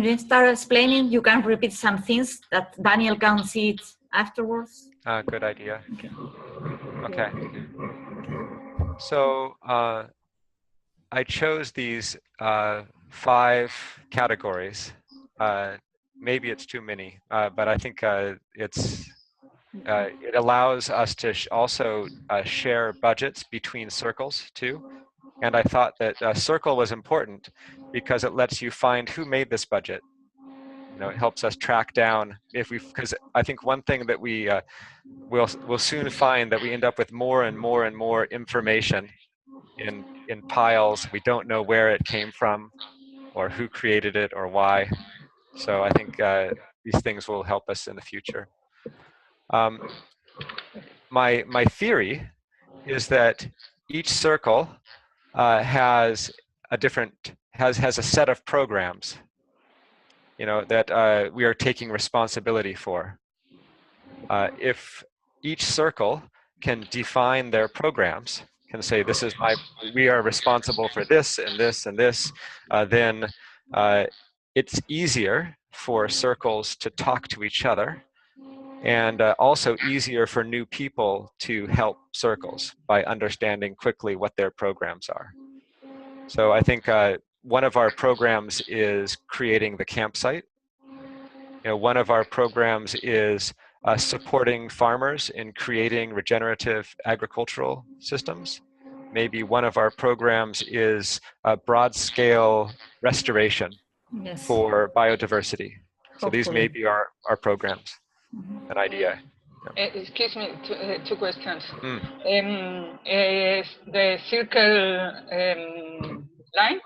you start explaining, you can repeat some things that Daniel can see it afterwards. Good idea. Okay. So I chose these 5 categories. Maybe it's too many, but I think it allows us to also share budgets between circles too. And I thought that circle was important because it lets you find who made this budget. You know, it helps us track down because I think one thing that we'll soon find that we end up with more and more and more information in piles. We don't know where it came from or who created it or why. So I think these things will help us in the future. My theory is that each circle has a set of programs, you know, that we are taking responsibility for. If each circle can define their programs, can say we are responsible for this and this and this, then it's easier for circles to talk to each other, and also easier for new people to help circles by understanding quickly what their programs are. So I think one of our programs is creating the campsite. You know, one of our programs is supporting farmers in creating regenerative agricultural systems. Maybe one of our programs is broad-scale restoration for biodiversity. So these may be our programs. An idea. Excuse me, two questions. The circle line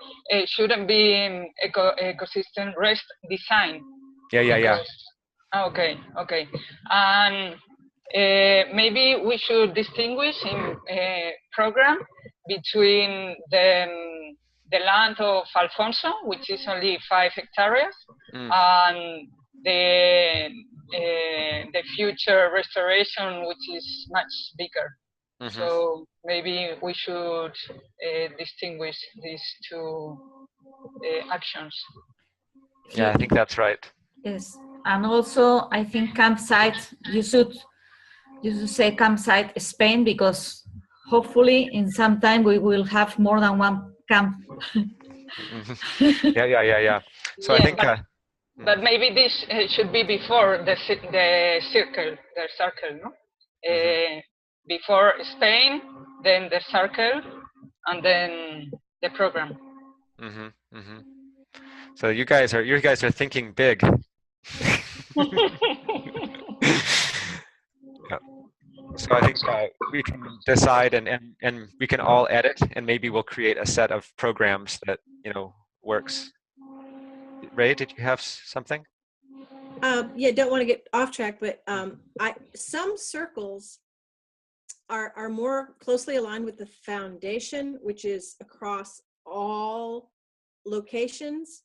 shouldn't be ecosystem rest design. Yeah. Okay. And maybe we should distinguish in program between the land of Alfonso, which is only 5 hectares, and the future restoration, which is much bigger. So maybe we should distinguish these 2 actions. Yeah, I think that's right. Yes, and also I think campsite, you should say campsite Spain, because hopefully in some time we will have more than one camp. Yeah. So I think. But maybe this should be before the circle, no? Before Spain, then the circle, and then the program. So you guys are thinking big. Yeah. So I think we can decide and we can all edit, and maybe we'll create a set of programs that, you know, works. Ray, did you have something? Yeah, don't want to get off track, but some circles are more closely aligned with the foundation, which is across all locations.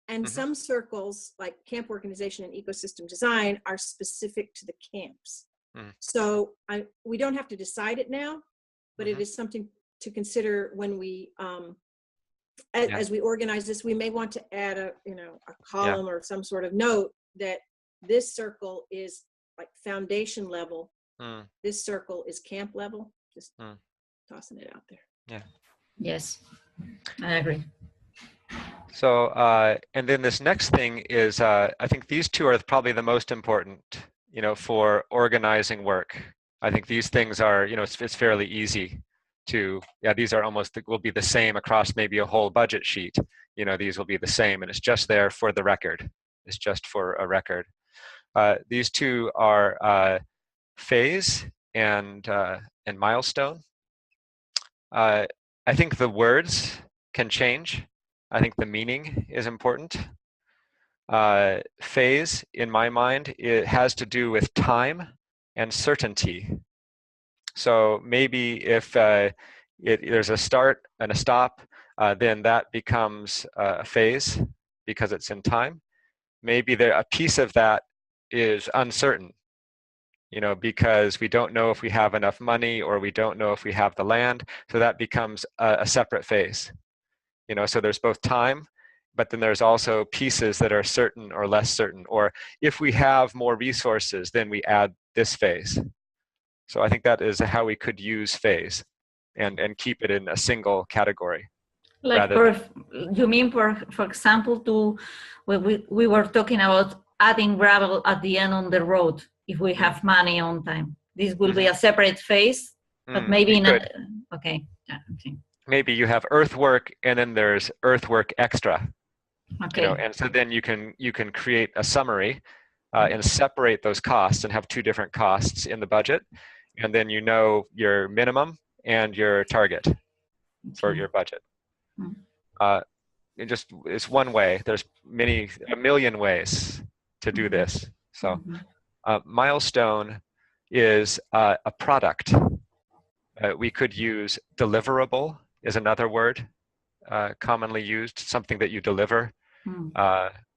And some circles, like camp organization and ecosystem design, are specific to the camps. So we don't have to decide it now, but it is something to consider when we, as we organize this. We may want to add a column or some sort of note that this circle is like foundation level. This circle is camp level. Just tossing it out there. Yeah. Yes, I agree. So, and then this next thing is, I think these 2 are probably the most important, you know, for organizing work. I think these things are, you know, it's fairly easy to, these are will be the same across maybe a whole budget sheet. You know, these will be the same, and it's just there for the record. It's just for a record. These 2 are phase and milestone. I think the words can change. I think the meaning is important. Phase, in my mind, it has to do with time and certainty. So maybe if there's a start and a stop, then that becomes a phase because it's in time. Maybe a piece of that is uncertain, you know, because we don't know if we have enough money or we don't know if we have the land. So that becomes a separate phase. You know, so there's both time but then there's also pieces that are certain or less certain, or if we have more resources, then we add this phase. So I think that is how we could use phase and keep it in a single category. Like, you mean, for example, we were talking about adding gravel at the end on the road if we have money on time. This will be a separate phase, but maybe okay. Yeah, okay. Maybe you have earthwork and then there's earthwork extra. Okay. You know, and so then you can create a summary and separate those costs and have two different costs in the budget, and then you know your minimum and your target for your budget. It's one way. There's a million ways to do this. So milestone is a product. We could use deliverable is another word commonly used, something that you deliver.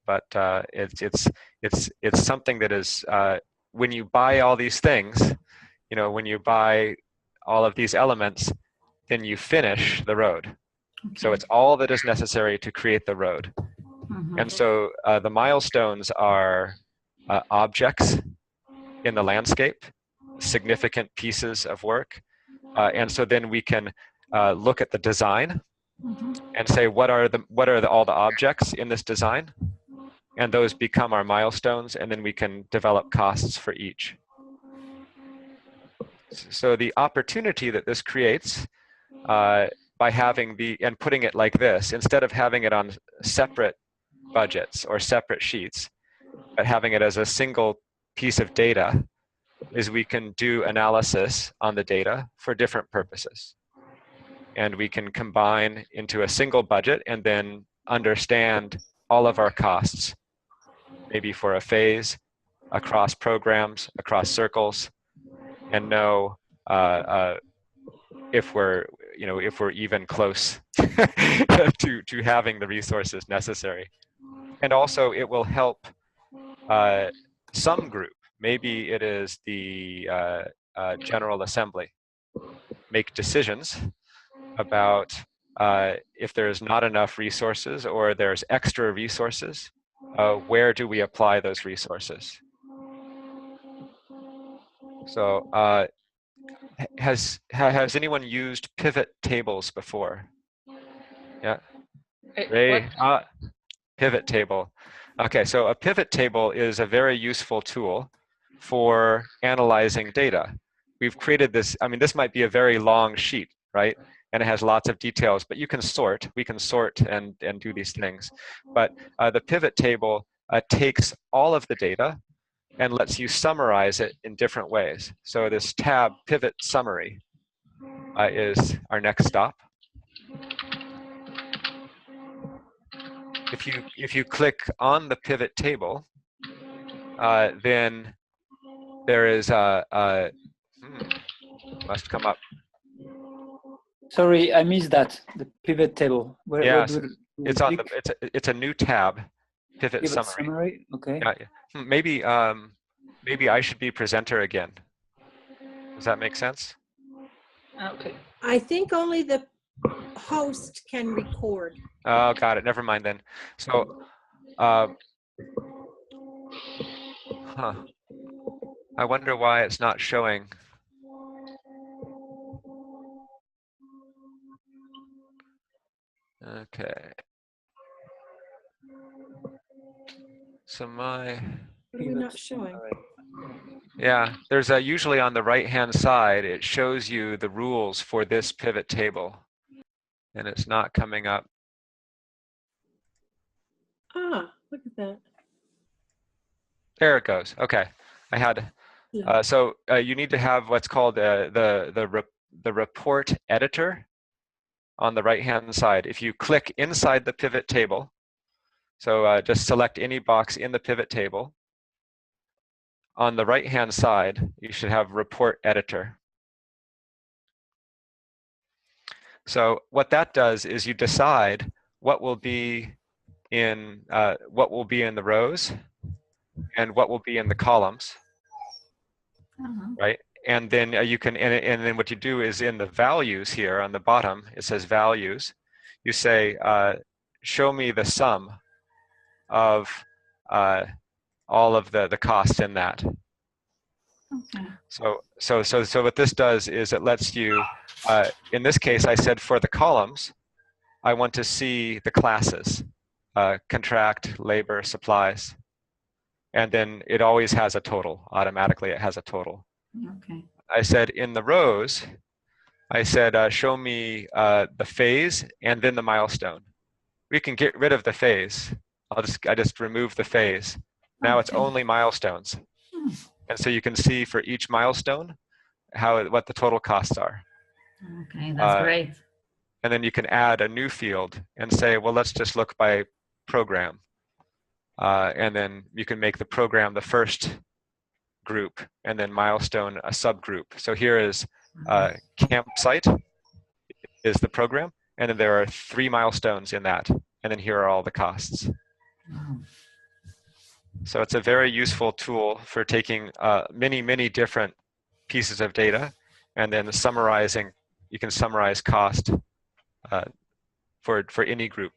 But it's something that is when you buy all these things, you know, when you buy all of these elements, then you finish the road. Okay. So it's all that is necessary to create the road. And so the milestones are objects in the landscape, significant pieces of work. And so then we can look at the design and say, what are all the objects in this design? And those become our milestones, and then we can develop costs for each. So the opportunity that this creates by having and putting it like this, instead of having it on separate budgets or separate sheets, but having it as a single piece of data, is we can do analysis on the data for different purposes. And we can combine into a single budget and then understand all of our costs, maybe for a phase, across programs, across circles, and know if we're even close to having the resources necessary. And also it will help some group, maybe it is the General Assembly, make decisions about if there's not enough resources or there's extra resources, where do we apply those resources? So has anyone used pivot tables before? Yeah. Ray, pivot table. Okay, so a pivot table is a very useful tool for analyzing data. We've created this, I mean, this might be a very long sheet, right? And it has lots of details, but you can sort, we can sort and do these things. But the pivot table takes all of the data and lets you summarize it in different ways. So this tab, Pivot Summary, is our next stop. If you click on the pivot table, then there is must come up. Sorry, I missed that. The pivot table. Yes, it's a new tab. Pivot summary. Okay. Yeah. Maybe I should be presenter again. Does that make sense? Okay. I think only the host can record. Oh, got it. Never mind then. So, I wonder why it's not showing. Okay. So What are we not showing? Yeah, there's usually on the right-hand side, it shows you the rules for this pivot table, and it's not coming up. Ah, look at that. There it goes. Okay, I had. So you need to have what's called the report editor on the right-hand side. If you click inside the pivot table, so just select any box in the pivot table. On the right-hand side, you should have report editor. So what that does is you decide what will be in the rows and what will be in the columns, right? And then you can, and then what you do is in the values here on the bottom, it says values. You say, show me the sum of all of the costs in that. Okay. So what this does is it lets you, in this case, I said for the columns, I want to see the classes, contract, labor, supplies, and then it always has a total. Automatically, it has a total. Okay. I said in the rows, I said show me the phase and then the milestone. We can get rid of the phase. I just remove the phase. Now it's Okay. only milestones. And so you can see for each milestone what the total costs are. Okay, that's great. And then you can add a new field and say, well, let's just look by program. And then you can make the program the first group and then milestone a subgroup. So here is campsite is the program. And then there are 3 milestones in that. And then here are all the costs. Wow. So it's a very useful tool for taking many different pieces of data and then summarizing. You can summarize cost for any group.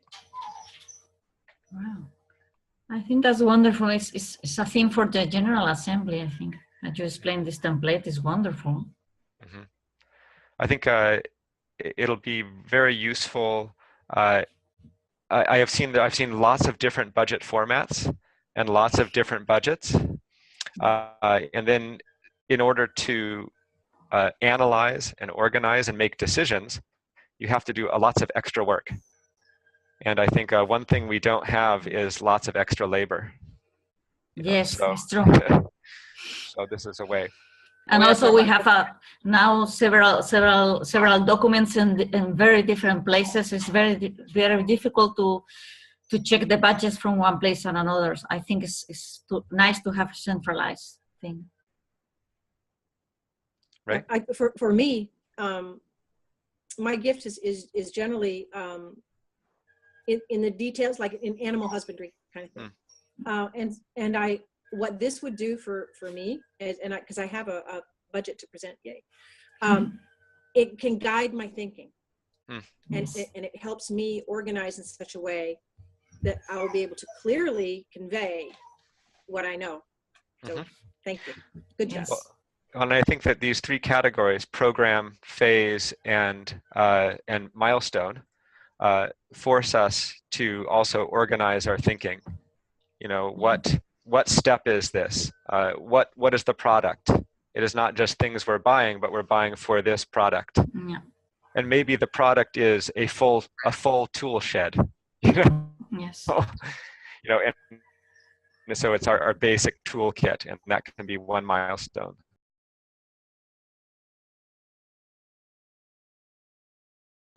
Wow. I think that's wonderful. It's a theme for the General Assembly, I think. That you explained this template is wonderful. Mm-hmm. I think it'll be very useful. I've seen lots of different budget formats and lots of different budgets. And then in order to analyze and organize and make decisions, you have to do lots of extra work. And I think one thing we don't have is lots of extra labor. Yes, so, it's true. So this is a way. And also we have now several documents in very different places. It's very difficult to check the budgets from one place and another. I think it's nice to have a centralized thing. Right. For me, my gift is generally in the details, like in animal husbandry kind of thing. And what this would do for me is, because I have a budget to present, yay, it can guide my thinking, and it helps me organize in such a way that I will be able to clearly convey what I know. So thank you. Good job. Well, and I think that these 3 categories, program, phase, and milestone, force us to also organize our thinking. You know, what step is this? What is the product? It is not just things we're buying, but we're buying for this product. Yeah. And maybe the product is a full tool shed. You know? Yes. You know, and so it's our basic toolkit, and that can be one milestone.